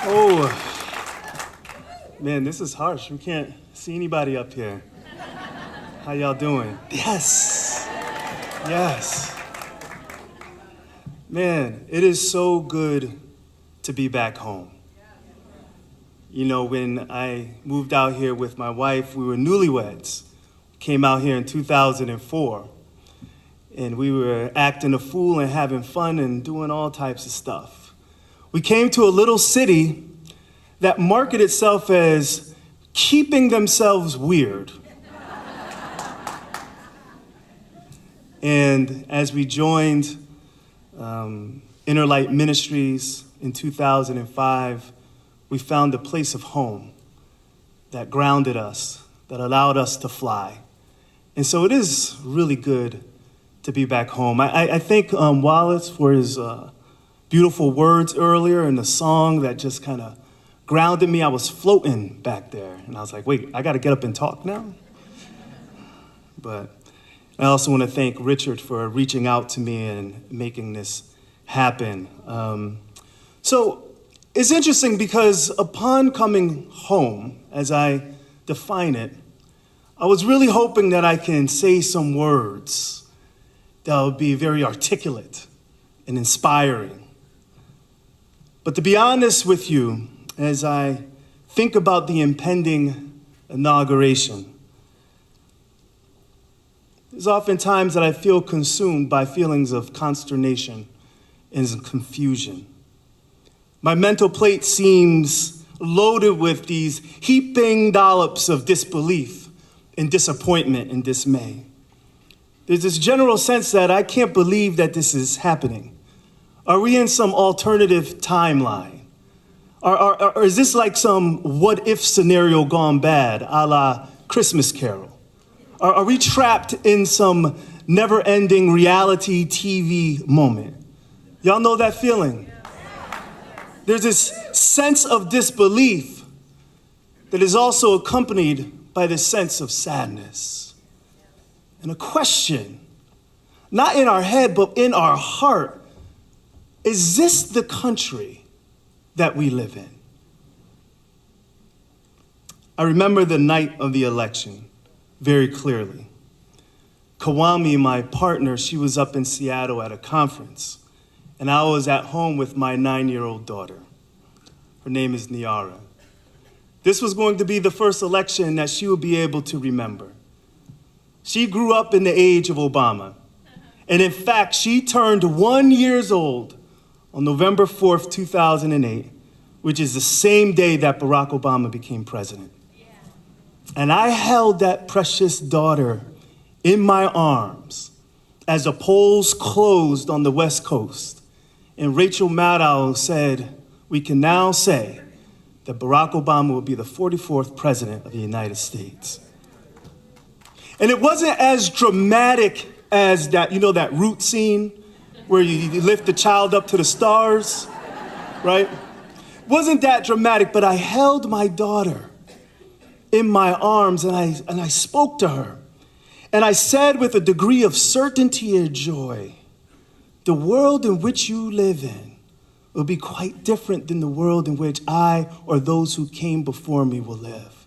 Oh, man, this is harsh. We can't see anybody up here. How y'all doing? Yes. Yes. Man, it is so good to be back home. You know, when I moved out here with my wife, we were newlyweds. Came out here in 2004. And we were acting a fool and having fun and doing all types of stuff. We came to a little city that marketed itself as keeping themselves weird. And as we joined Light Ministries in 2005, we found a place of home that grounded us, that allowed us to fly. And so it is really good to be back home. I thank Wallace for his beautiful words earlier and the song that just kind of grounded me. I was floating back there, and I was like, wait, I got to get up and talk now? But I also want to thank Richard for reaching out to me and making this happen. So it's interesting because upon coming home, as I define it, I was really hoping that I can say some words that would be very articulate and inspiring. But to be honest with you, as I think about the impending inauguration, there's often times that I feel consumed by feelings of consternation and confusion. My mental plate seems loaded with these heaping dollops of disbelief and disappointment and dismay. There's this general sense that I can't believe that this is happening. Are we in some alternative timeline? Or is this like some what-if scenario gone bad, a la Christmas Carol? Are we trapped in some never-ending reality TV moment? Y'all know that feeling? There's this sense of disbelief that is also accompanied by this sense of sadness. And a question, not in our head, but in our heart, is this the country that we live in? I remember the night of the election very clearly. Kawami, my partner, she was up in Seattle at a conference, and I was at home with my 9-year-old daughter. Her name is Niara. This was going to be the first election that she would be able to remember. She grew up in the age of Obama. And in fact, she turned 1 year old on November 4th, 2008, which is the same day that Barack Obama became president. Yeah. And I held that precious daughter in my arms as the polls closed on the West Coast. And Rachel Maddow said, we can now say that Barack Obama will be the 44th president of the United States. And it wasn't as dramatic as that, you know, that root scene where you lift the child up to the stars, right? It wasn't that dramatic, but I held my daughter in my arms and I spoke to her. And I said with a degree of certainty and joy, the world in which you live in will be quite different than the world in which I or those who came before me will live.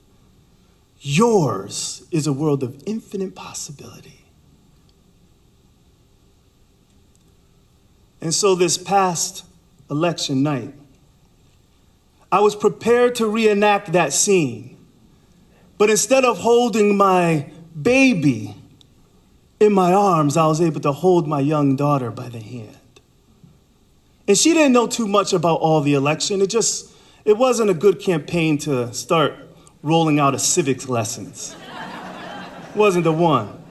Yours is a world of infinite possibility. And so this past election night, I was prepared to reenact that scene. But instead of holding my baby in my arms, I was able to hold my young daughter by the hand. And she didn't know too much about all the election. It wasn't a good campaign to start rolling out a civics lessons. Wasn't the one.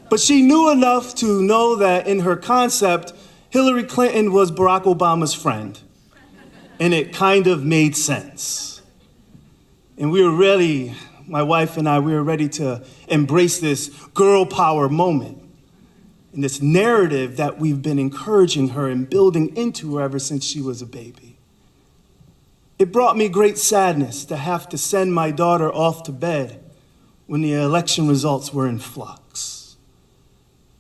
But she knew enough to know that in her concept, Hillary Clinton was Barack Obama's friend. And it kind of made sense. And we were ready, my wife and I, we were ready to embrace this girl power moment. And this narrative that we've been encouraging her and building into her ever since she was a baby. It brought me great sadness to have to send my daughter off to bed when the election results were in flux.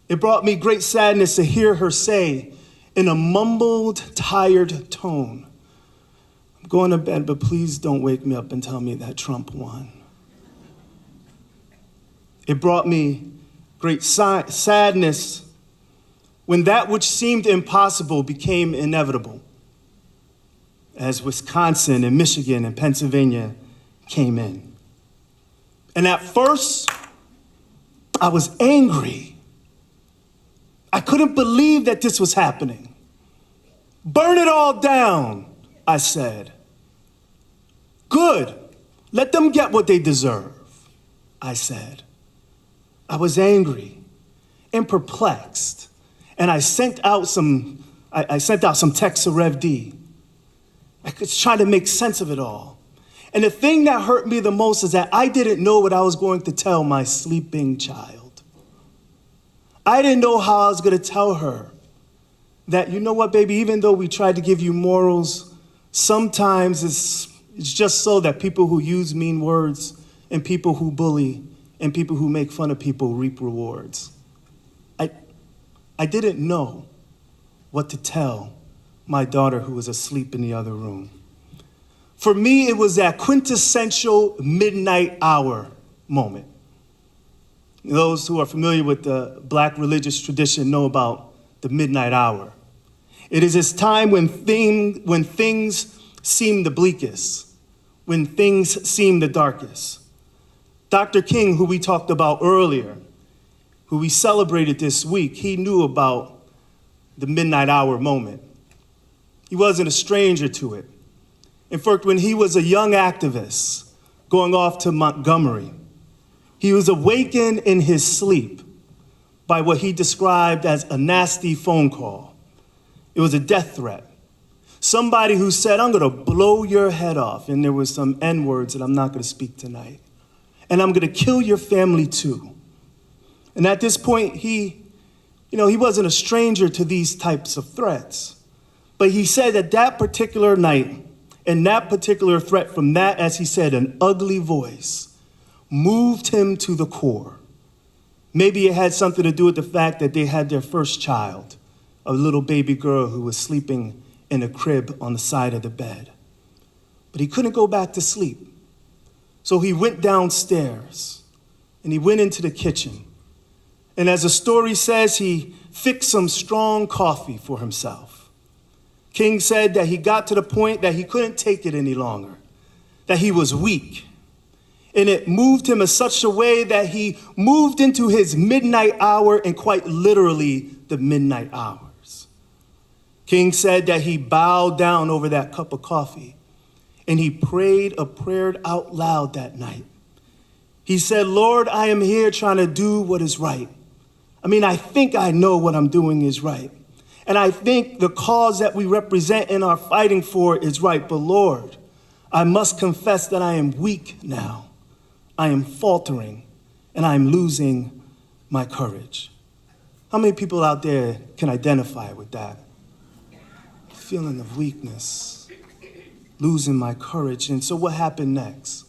It brought me great sadness to hear her say in a mumbled, tired tone, I'm going to bed, but please don't wake me up and tell me that Trump won. It brought me great sadness when that which seemed impossible became inevitable, as Wisconsin and Michigan and Pennsylvania came in. And at first, I was angry. I couldn't believe that this was happening. Burn it all down, I said. Good. Let them get what they deserve, I said. I was angry and perplexed, and I sent out some texts to Rev D. I was trying to make sense of it all. And the thing that hurt me the most is that I didn't know what I was going to tell my sleeping child. I didn't know how I was going to tell her that, you know what, baby, even though we tried to give you morals, sometimes it's just so that people who use mean words and people who bully and people who make fun of people reap rewards. I didn't know what to tell my daughter who was asleep in the other room. For me, it was that quintessential midnight hour moment. Those who are familiar with the Black religious tradition know about the midnight hour. It is this time when things seem the bleakest, when things seem the darkest. Dr. King, who we talked about earlier, who we celebrated this week, he knew about the midnight hour moment. He wasn't a stranger to it. In fact, when he was a young activist going off to Montgomery, he was awakened in his sleep by what he described as a nasty phone call. It was a death threat. Somebody who said, I'm going to blow your head off. And there was some N-words that I'm not going to speak tonight. And I'm going to kill your family too. And at this point, he wasn't a stranger to these types of threats. But he said that that particular night and that particular threat from that, as he said, an ugly voice, moved him to the core. Maybe it had something to do with the fact that they had their first child, a little baby girl who was sleeping in a crib on the side of the bed. But he couldn't go back to sleep. So he went downstairs and he went into the kitchen. And as the story says, he fixed some strong coffee for himself. King said that he got to the point that he couldn't take it any longer, that he was weak. And it moved him in such a way that he moved into his midnight hour, and quite literally the midnight hours. King said that he bowed down over that cup of coffee and he prayed a prayer out loud that night. He said, Lord, I am here trying to do what is right. I think I know what I'm doing is right. And I think the cause that we represent and are fighting for is right. But Lord, I must confess that I am weak now. I am faltering and I'm losing my courage. How many people out there can identify with that? Feeling of weakness, losing my courage. And so what happened next?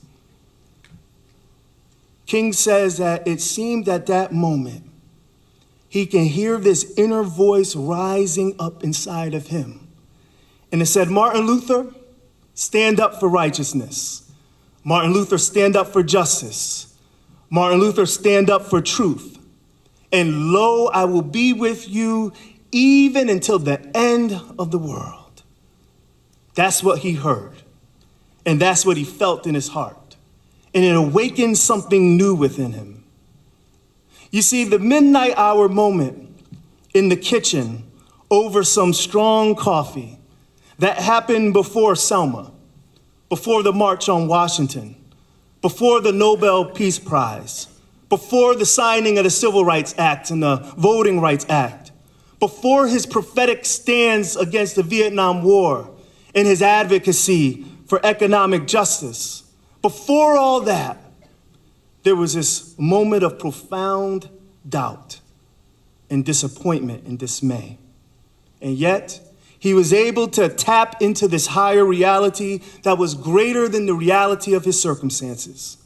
King says that it seemed at that moment he can hear this inner voice rising up inside of him. And it said, Martin Luther, stand up for righteousness. Martin Luther, stand up for justice. Martin Luther, stand up for truth. And lo, I will be with you even until the end of the world. That's what he heard. And that's what he felt in his heart. And it awakened something new within him. You see, the midnight hour moment in the kitchen over some strong coffee that happened before Selma, before the March on Washington, before the Nobel Peace Prize, before the signing of the Civil Rights Act and the Voting Rights Act, before his prophetic stands against the Vietnam War and his advocacy for economic justice, before all that, there was this moment of profound doubt and disappointment and dismay. And yet, he was able to tap into this higher reality that was greater than the reality of his circumstances.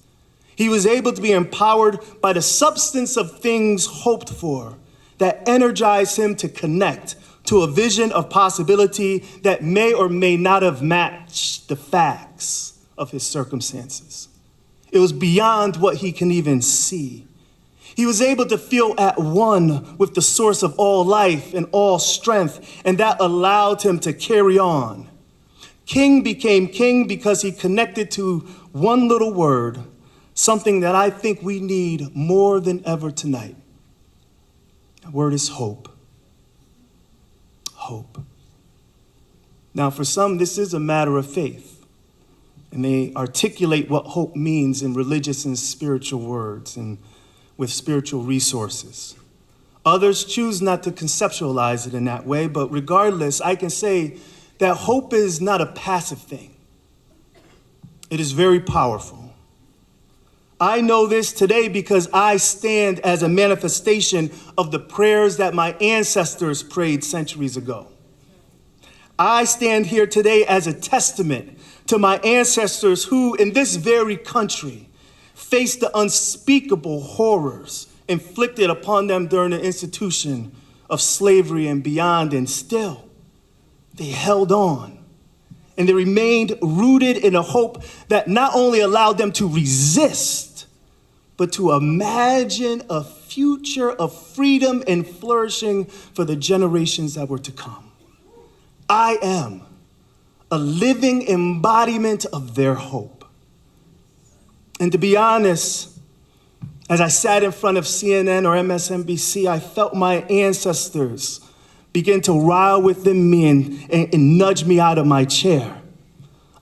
He was able to be empowered by the substance of things hoped for that energized him to connect to a vision of possibility that may or may not have matched the facts of his circumstances. It was beyond what he can even see. He was able to feel at one with the source of all life and all strength, and that allowed him to carry on. King became king because he connected to one little word, something that I think we need more than ever tonight. The word is hope. Hope. Now, for some, this is a matter of faith, and they articulate what hope means in religious and spiritual words and with spiritual resources. Others choose not to conceptualize it in that way, but regardless, I can say that hope is not a passive thing. It is very powerful. I know this today because I stand as a manifestation of the prayers that my ancestors prayed centuries ago. I stand here today as a testament to my ancestors who, in this very country, faced the unspeakable horrors inflicted upon them during the institution of slavery and beyond, and still they held on. And they remained rooted in a hope that not only allowed them to resist, but to imagine a future of freedom and flourishing for the generations that were to come. I am a living embodiment of their hope. And to be honest, as I sat in front of CNN or MSNBC, I felt my ancestors begin to rile within me and nudge me out of my chair.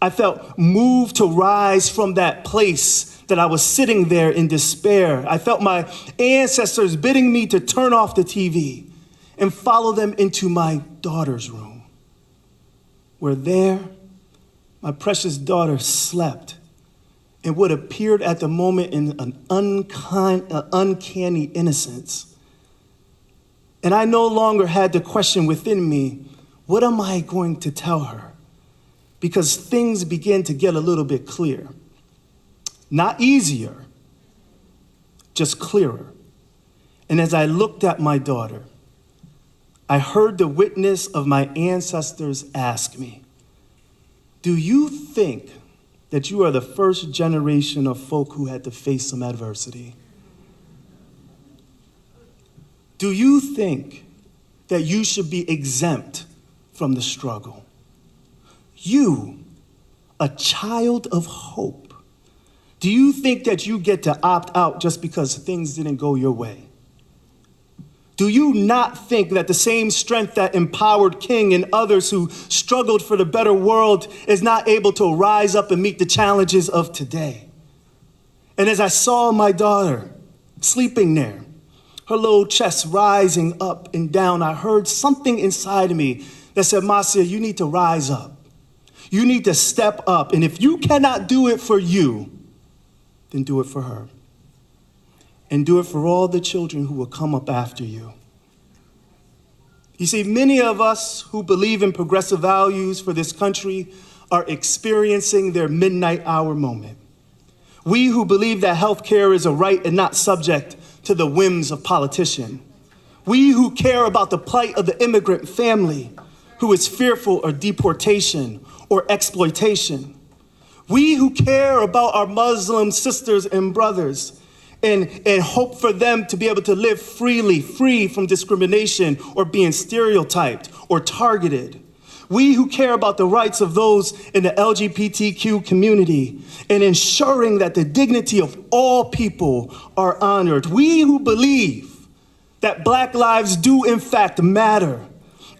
I felt moved to rise from that place that I was sitting there in despair. I felt my ancestors bidding me to turn off the TV and follow them into my daughter's room, where there, my precious daughter slept in what appeared at the moment in an uncanny innocence. And I no longer had the question within me, what am I going to tell her? Because things began to get a little bit clear. Not easier, just clearer. And as I looked at my daughter, I heard the witness of my ancestors ask me, do you think that you are the first generation of folk who had to face some adversity? Do you think that you should be exempt from the struggle? You, a child of hope, do you think that you get to opt out just because things didn't go your way? Do you not think that the same strength that empowered King and others who struggled for the better world is not able to rise up and meet the challenges of today? And as I saw my daughter sleeping there, her little chest rising up and down, I heard something inside of me that said, Mahsea, you need to rise up. You need to step up. And if you cannot do it for you, then do it for her. And do it for all the children who will come up after you. You see, many of us who believe in progressive values for this country are experiencing their midnight hour moment. We who believe that healthcare is a right and not subject to the whims of politicians. We who care about the plight of the immigrant family who is fearful of deportation or exploitation. We who care about our Muslim sisters and brothers and hope for them to be able to live freely, free from discrimination or being stereotyped or targeted. We who care about the rights of those in the LGBTQ community and ensuring that the dignity of all people are honored. We who believe that Black lives do in fact matter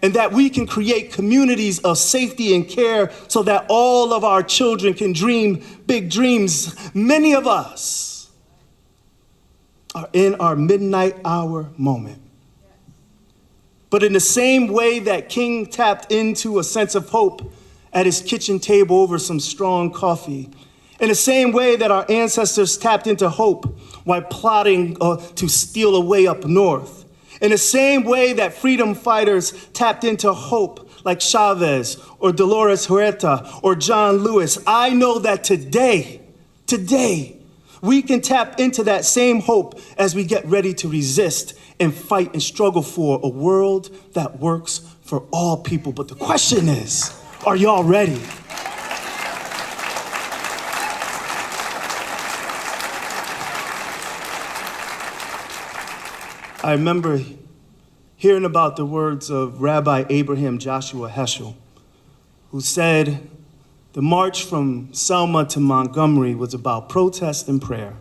and that we can create communities of safety and care so that all of our children can dream big dreams. Many of us are in our midnight hour moment. But in the same way that King tapped into a sense of hope at his kitchen table over some strong coffee, in the same way that our ancestors tapped into hope while plotting to steal away up north, in the same way that freedom fighters tapped into hope like Chavez or Dolores Huerta or John Lewis, I know that today, we can tap into that same hope as we get ready to resist and fight and struggle for a world that works for all people. But the question is, are y'all ready? I remember hearing about the words of Rabbi Abraham Joshua Heschel, who said the march from Selma to Montgomery was about protest and prayer.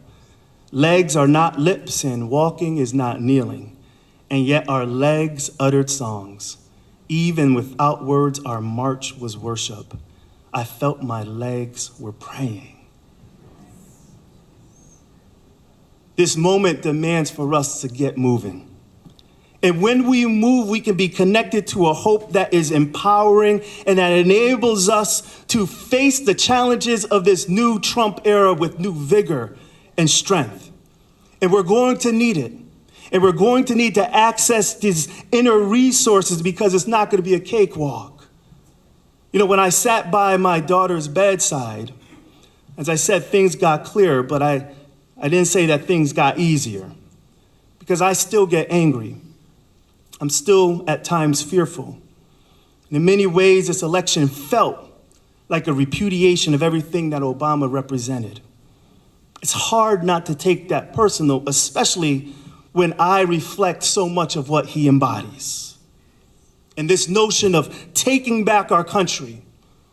Legs are not lips and walking is not kneeling, and yet our legs uttered songs. Even without words, our march was worship. I felt my legs were praying. This moment demands for us to get moving. And when we move, we can be connected to a hope that is empowering and that enables us to face the challenges of this new Trump era with new vigor and strength. And we're going to need it. And we're going to need to access these inner resources because it's not going to be a cakewalk. You know, when I sat by my daughter's bedside, as I said, things got clearer, but I didn't say that things got easier because I still get angry. I'm still at times fearful. And in many ways, this election felt like a repudiation of everything that Obama represented. It's hard not to take that personal, especially when I reflect so much of what he embodies. And this notion of taking back our country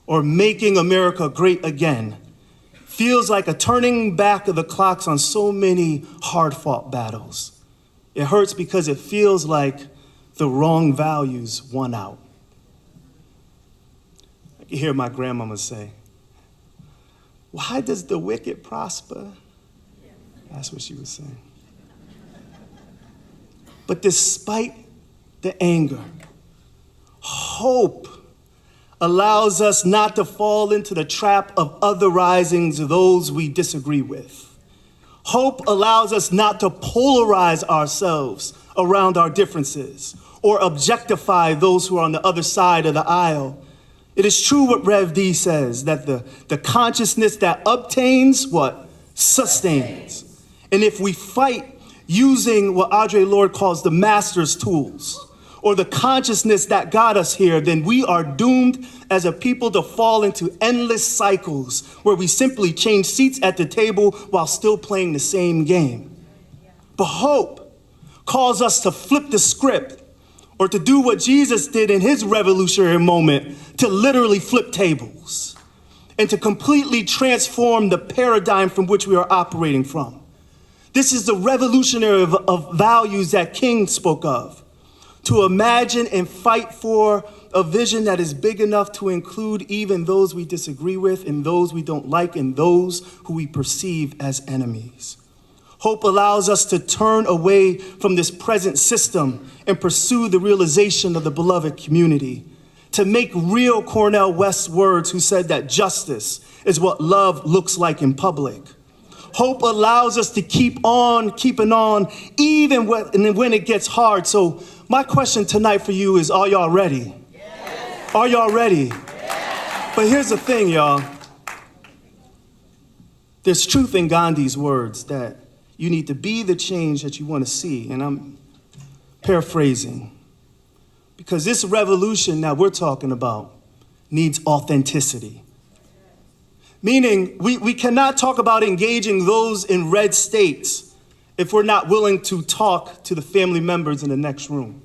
or making America great again feels like a turning back of the clocks on so many hard-fought battles. It hurts because it feels like the wrong values won out. I can hear my grandmama say, "Why does the wicked prosper?" That's what she was saying. But despite the anger, hope allows us not to fall into the trap of otherizing those we disagree with. Hope allows us not to polarize ourselves around our differences or objectify those who are on the other side of the aisle. It is true what Rev D says, that the consciousness that obtains what? Sustains. And if we fight using what Audre Lorde calls the master's tools, or the consciousness that got us here, then we are doomed as a people to fall into endless cycles where we simply change seats at the table while still playing the same game. But hope calls us to flip the script, or to do what Jesus did in his revolutionary moment, to literally flip tables and to completely transform the paradigm from which we are operating from. This is the revolutionary of values that King spoke of. To imagine and fight for a vision that is big enough to include even those we disagree with and those we don't like and those who we perceive as enemies. Hope allows us to turn away from this present system and pursue the realization of the beloved community. To make real Cornel West's words, who said that justice is what love looks like in public. Hope allows us to keep on keeping on even when it gets hard. So my question tonight for you is, are y'all ready? Yes. Are y'all ready? Yes. But here's the thing, y'all. There's truth in Gandhi's words that you need to be the change that you want to see. And I'm paraphrasing. Because this revolution that we're talking about needs authenticity. Meaning, we cannot talk about engaging those in red states if we're not willing to talk to the family members in the next room.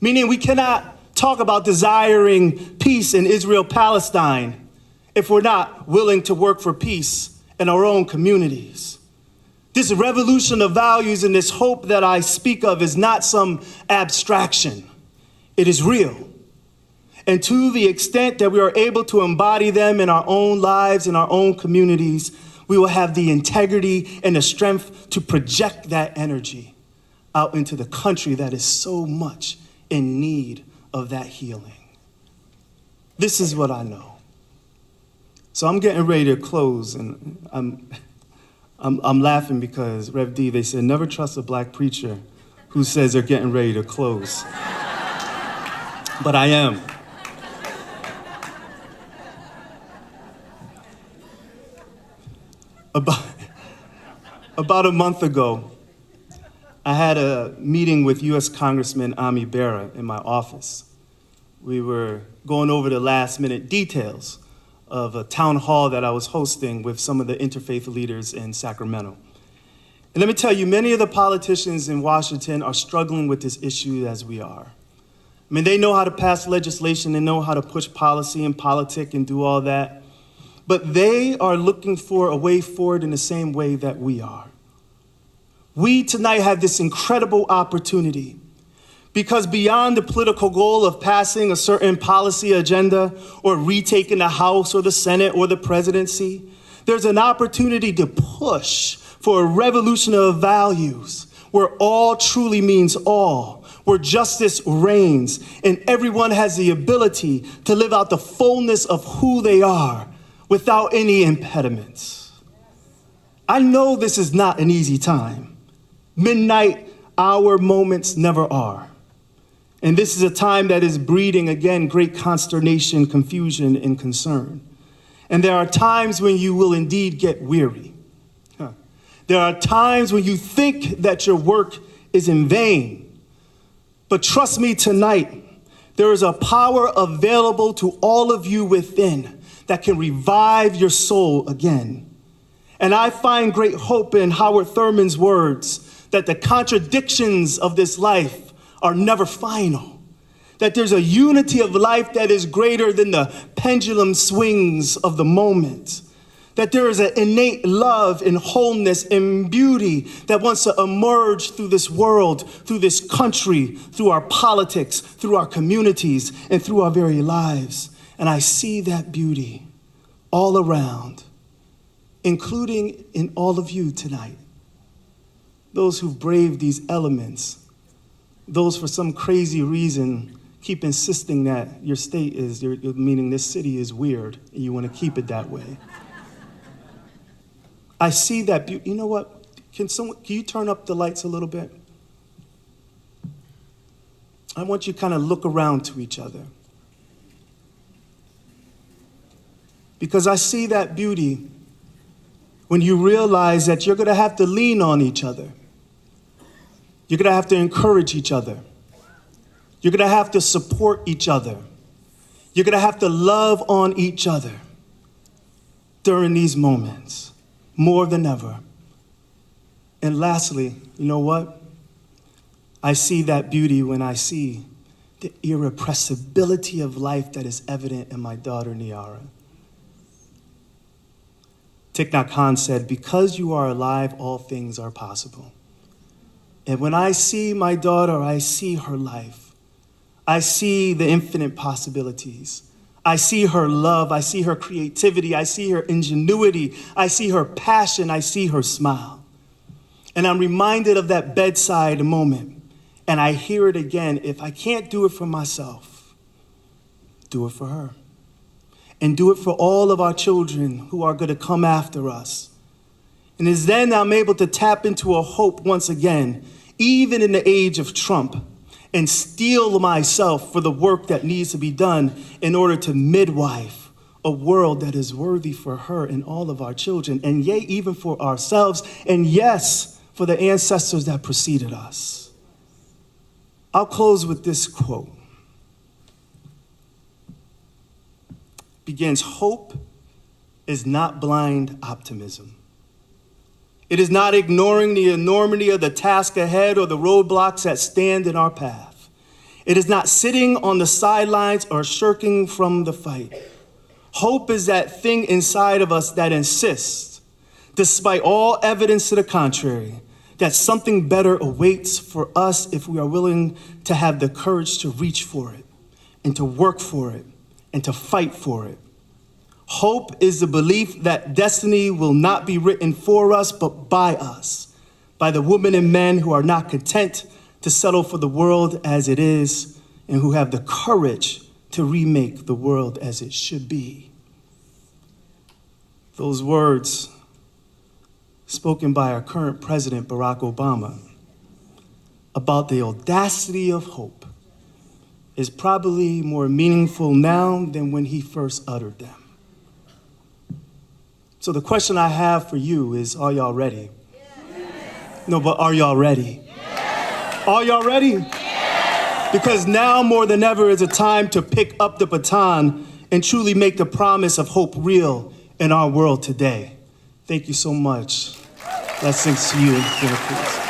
Meaning, we cannot talk about desiring peace in Israel-Palestine if we're not willing to work for peace in our own communities. This revolution of values and this hope that I speak of is not some abstraction. It is real. And to the extent that we are able to embody them in our own lives, in our own communities, we will have the integrity and the strength to project that energy out into the country that is so much in need of that healing. This is what I know. So I'm getting ready to close, and I'm laughing because, Rev D, they said, never trust a black preacher who says they're getting ready to close. But I am. About a month ago, I had a meeting with U.S. Congressman Ami Bera in my office. we were going over the last minute details of a town hall that I was hosting with some of the interfaith leaders in Sacramento. And let me tell you, many of the politicians in Washington are struggling with this issue as we are. I mean, they know how to pass legislation, they know how to push policy and politic and do all that, but they are looking for a way forward in the same way that we are. We tonight have this incredible opportunity because beyond the political goal of passing a certain policy agenda or retaking the House or the Senate or the presidency, there's an opportunity to push for a revolution of values where all truly means all, where justice reigns, and everyone has the ability to live out the fullness of who they are without any impediments. I know this is not an easy time. Midnight hour moments never are. And this is a time that is breeding, again, great consternation, confusion, and concern. And there are times when you will indeed get weary. There are times when you think that your work is in vain. But trust me tonight, there is a power available to all of you within that can revive your soul again. And I find great hope in Howard Thurman's words that the contradictions of this life are never final, that there's a unity of life that is greater than the pendulum swings of the moment, that there is an innate love and wholeness and beauty that wants to emerge through this world, through this country, through our politics, through our communities, and through our very lives. And I see that beauty all around, including in all of you tonight. Those who've braved these elements, those for some crazy reason keep insisting that your state is, meaning this city is weird, and you want to keep it that way. I see that beauty. You know what? Can you turn up the lights a little bit? I want you to kind of look around to each other. Because I see that beauty when you realize that you're going to have to lean on each other. You're going to have to encourage each other. You're going to have to support each other. You're going to have to love on each other during these moments. More than ever. And lastly, you know what? I see that beauty when I see the irrepressibility of life that is evident in my daughter, Niara. Thich Nhat Hanh said, because you are alive, all things are possible. And when I see my daughter, I see her life. I see the infinite possibilities. I see her love, I see her creativity, I see her ingenuity, I see her passion, I see her smile. And I'm reminded of that bedside moment, and I hear it again. If I can't do it for myself, do it for her. And do it for all of our children who are going to come after us. And it's then I'm able to tap into a hope once again, even in the age of Trump, and steel myself for the work that needs to be done in order to midwife a world that is worthy for her and all of our children, and yea, even for ourselves, and yes, for the ancestors that preceded us. I'll close with this quote. Begins, hope is not blind optimism. It is not ignoring the enormity of the task ahead or the roadblocks that stand in our path. It is not sitting on the sidelines or shirking from the fight. Hope is that thing inside of us that insists, despite all evidence to the contrary, that something better awaits for us if we are willing to have the courage to reach for it and to work for it and to fight for it. Hope is the belief that destiny will not be written for us, but by us, by the women and men who are not content to settle for the world as it is and who have the courage to remake the world as it should be. Those words spoken by our current president, Barack Obama, about the audacity of hope is probably more meaningful now than when he first uttered them. So the question I have for you is, are y'all ready? Yes. No, but are y'all ready? Yes. Are y'all ready? Yes. Because now more than ever is a time to pick up the baton and truly make the promise of hope real in our world today. Thank you so much. Blessings to you, Cruz.